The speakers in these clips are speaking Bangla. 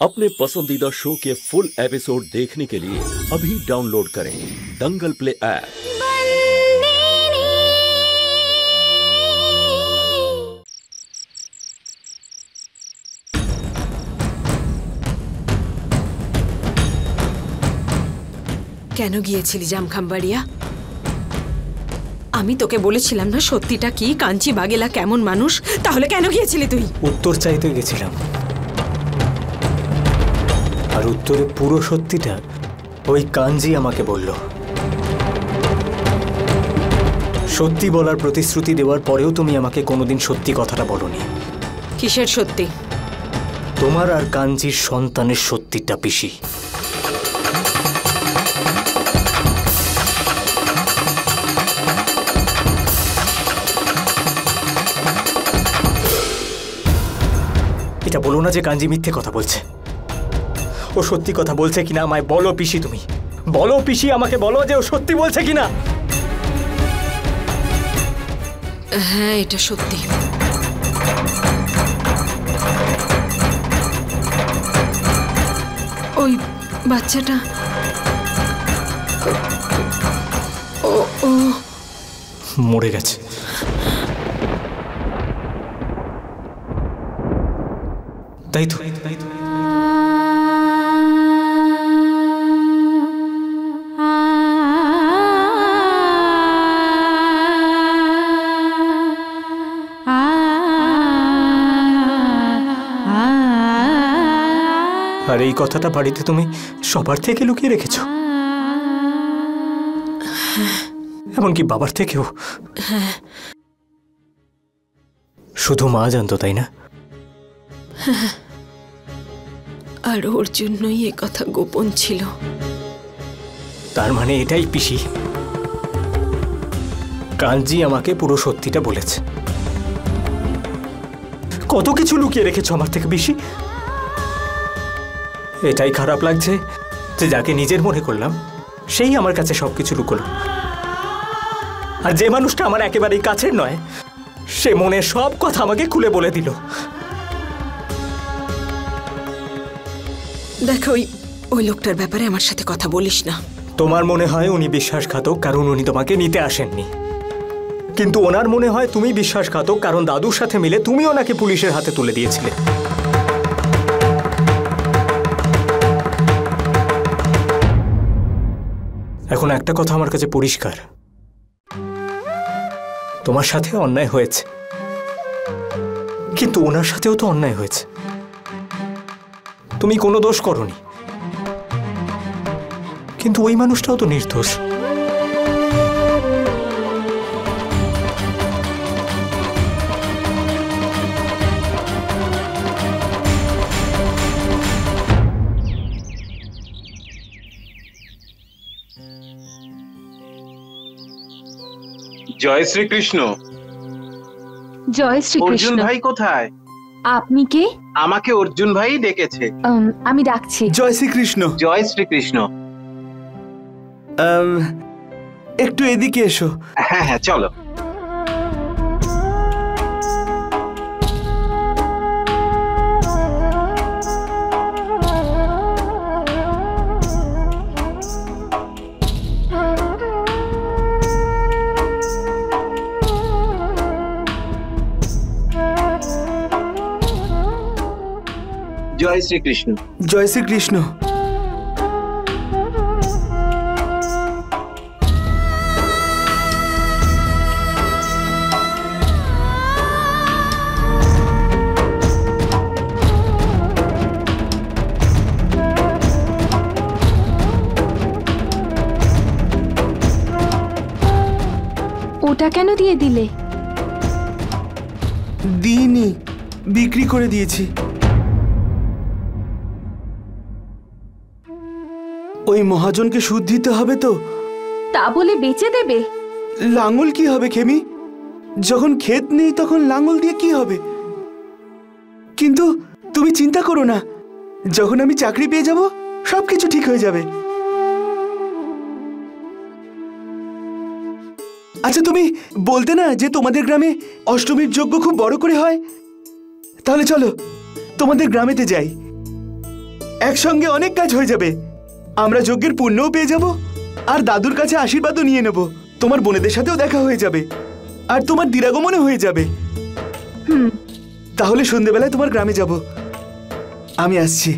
अपने पसंदीदा शो के फुल एपिसोड देखने के लिए अभी डाउनलोड करें दंगल प्ले ऐप। কেন গিয়েছিলি জামখাম্বাড়িয়া? আমি তোকে বলেছিলাম না সত্যিটা কি, কাঞ্চি বাগেলা কেমন মানুষ? তাহলে কেন গিয়েছিলি তুই? উত্তর চাইতে গেছিলাম, আর উত্তরে পুরো সত্যিটা ওই কাঞ্জি আমাকে বলল। সত্যি বলার প্রতিশ্রুতি দেওয়ার পরেও তুমি আমাকে কোনোদিন সত্যি কথাটা বলোনি। কিসের সত্যি? তোমার আর কাঞ্জির সন্তানের সত্যিটা পিসি। এটা বলো না যে কাঞ্জি মিথ্যে কথা বলছে। ও সত্যি কথা বলছে কিনা আমায় বলো পিসি। তুমি বলো পিসি, আমাকে বলো যে ও সত্যি বলছে কিনা। হ্যাঁ, এটা সত্যি। ওই বাচ্চাটা ও মরে গেছে। তাই তো। আর এই কথাটা বাড়িতে তুমি সবার থেকে লুকিয়ে রেখেছ, এমনকি বাবার থেকেও। শুধু মা জানতো, তাই না? আর ওর জন্যই এ কথা গোপন ছিল। তার মানে এটাই পিসি, কাঞ্জি আমাকে পুরো সত্যিটা বলেছে। কত কিছু লুকিয়ে রেখেছ আমার থেকে পিসি। এটাই খারাপ লাগছে যে যাকে নিজের মনে করলাম সেই আমার কাছে সবকিছু লুকোলো, আর যে মানুষটা আমার একেবারেই কাছের নয় সে মনের সব কথা আমাকে খুলে বলে দিল। দেখো, ওই লোকটার ব্যাপারে আমার সাথে কথা বলিস না। তোমার মনে হয় উনি বিশ্বাসঘাতক কারণ উনি তোমাকে নিতে আসেননি, কিন্তু ওনার মনে হয় তুমি বিশ্বাসঘাতক কারণ দাদুর সাথে মিলে তুমি ওনাকে পুলিশের হাতে তুলে দিয়েছিলে। এখন একটা কথা আমার কাছে পরিষ্কার, তোমার সাথে অন্যায় হয়েছে, কিন্তু ওনার সাথেও তো অন্যায় হয়েছে। তুমি কোনো দোষ করনি, কিন্তু ওই মানুষটাও তো নির্দোষ। জয় শ্রীকৃষ্ণ। জয় শ্রীকৃষ্ণ। অর্জুন ভাই কোথায়? আপনি কে? আমাকে অর্জুন ভাই ডেকেছে। আমি ডাকছি। জয় শ্রীকৃষ্ণ। জয় শ্রীকৃষ্ণ। একটু এদিকে এসো। হ্যাঁ হ্যাঁ, চলো। জয় শ্রীকৃষ্ণ। জয় শ্রীকৃষ্ণ। ওটা কেন দিয়ে দিলে? দিইনি, বিক্রি করে দিয়েছি। ওই মহাজনকে সুদ দিতে হবে তো। তা বলে বেচে দেবে? লাঙল কি হবে খেমি? যখন ক্ষেত নেই তখন লাঙল দিয়ে কি হবে? কিন্তু তুমি চিন্তা করো না, যখন আমি চাকরি পেয়ে যাব সবকিছু ঠিক হয়ে যাবে। আচ্ছা, তুমি বলতে না যে তোমাদের গ্রামে অষ্টমীর যজ্ঞ খুব বড় করে হয়? তাহলে চলো তোমাদের গ্রামেতে যাই। একসঙ্গে অনেক কাজ হয়ে যাবে। আমরা যজ্ঞের পুণ্যও পেয়ে যাব, আর দাদুর কাছে আশীর্বাদও নিয়ে নেব। তোমার বোনেদের সাথেও দেখা হয়ে যাবে, আর তোমার দিরাগমনও হয়ে যাবে। তাহলে সন্ধ্যেবেলায় তোমার গ্রামে যাব। আমি আসছি।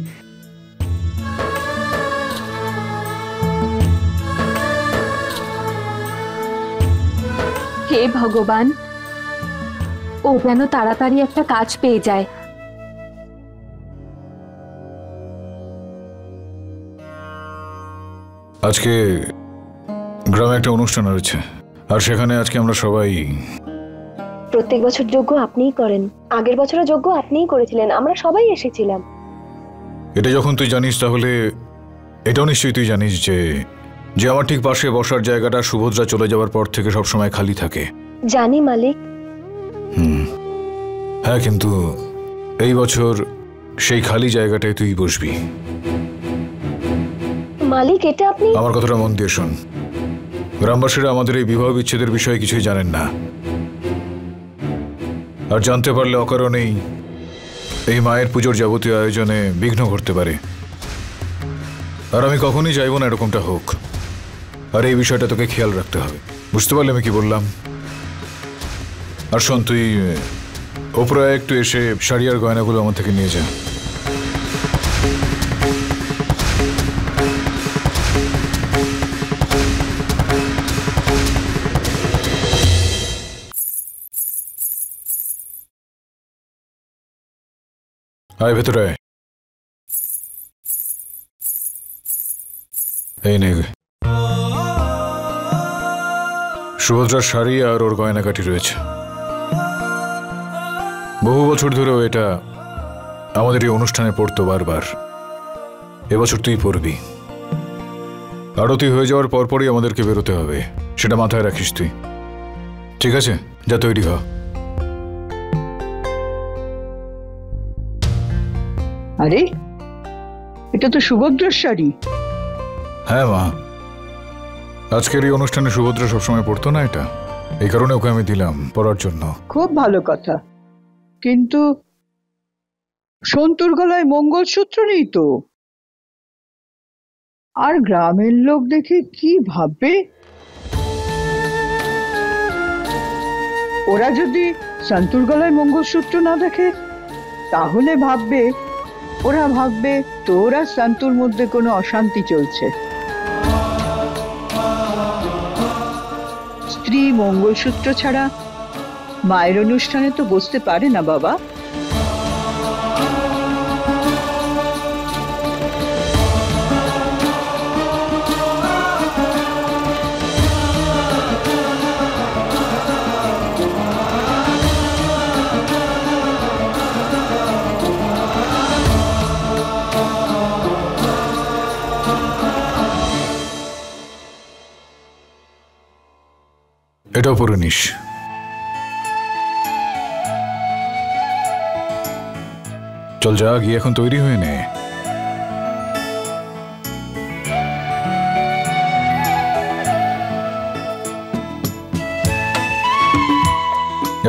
হে ভগবান, ও যেন তাড়াতাড়ি একটা কাজ পেয়ে যায়। আজকে গ্রামে একটা অনুষ্ঠান রয়েছে, আর সেখানে আজকে আমরা সবাই। প্রত্যেক বছর যজ্ঞ আপনিই করেন, আগের বছরও যজ্ঞ আপনিই করেছিলেন, আমরা সবাই এসেছিলাম। এটা যখন তুই জানিস, তাহলে এটাও নিশ্চয়ই তুই জানিস যে যে আমার ঠিক পাশে বসার জায়গাটা সুভদ্রা চলে যাওয়ার পর থেকে সবসময় খালি থাকে। জানি মালিক। হ্যাঁ, কিন্তু এই বছর সেই খালি জায়গাটায় তুই বসবি। মালিক, এটা আপনি। আমার কথাটা মন দিয়ে শোন। গ্রামবাসীরা আমাদের এই বিবাহ বিচ্ছেদের বিষয়ে কিছুই জানেন না, আর জানতে পারলে অকারণেই এই মায়ের পুজোর যাবতীয় আয়োজনে বিঘ্ন ঘটতে পারে। আর আমি কখনই চাইবো না এরকমটা হোক। আর এই বিষয়টা তোকে খেয়াল রাখতে হবে, বুঝতে পারলে আমি কি বললাম? আর শোন, তুই ওপরে একটু এসে শাড়ি আর গয়নাগুলো আমার থেকে নিয়ে যা। আয় ভেতরে আয়। এই নে, সুভদ্রার শাড়ি আর ওর গয়নাকাটি রয়েছে। বহু বছর ধরেও এটা আমাদের এই অনুষ্ঠানে পড়তো বারবার। এবছর তুই পড়বি। আরতি হয়ে যাওয়ার পরপরই আমাদেরকে বেরোতে হবে, সেটা মাথায় রাখিস তুই। ঠিক আছে, যা তৈরি হ। আরে, এটা তো সুভদ্রার শাড়ি। হ্যাঁ মা, আজকের এই অনুষ্ঠানে সুভদ্রা সবসময় পড়তো না এটা, এই কারণে ওকে আমি দিলাম পরার জন্য। খুব ভালো কথা, কিন্তু সন্তুর গলায় মঙ্গলসূত্র নেই তো। আর গ্রামের লোক দেখে কি ভাববে? ওরা যদি সন্তুর গলায় মঙ্গলসূত্র না দেখে, তাহলে ওরা ভাববে তোর আর সন্তুর মধ্যে কোনো অশান্তি চলছে। স্ত্রী মঙ্গলসূত্র ছাড়া মায়ের অনুষ্ঠানে তো বসতে পারে না বাবা। এটাও পরে নিস। চল যা, গিয়ে এখন তৈরি হয়ে নে।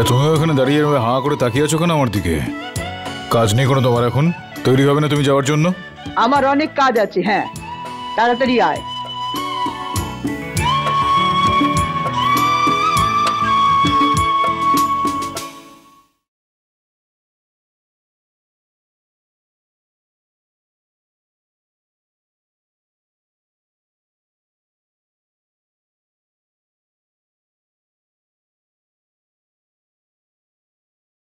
তুমিও এখানে দাঁড়িয়ে হাঁ করে তাকিয়ে আছো কেন আমার দিকে? কাজ নেই কোনো তোমার এখন? তৈরি হবে না তুমি যাওয়ার জন্য? আমার অনেক কাজ আছে। হ্যাঁ, তাড়াতাড়ি আয়।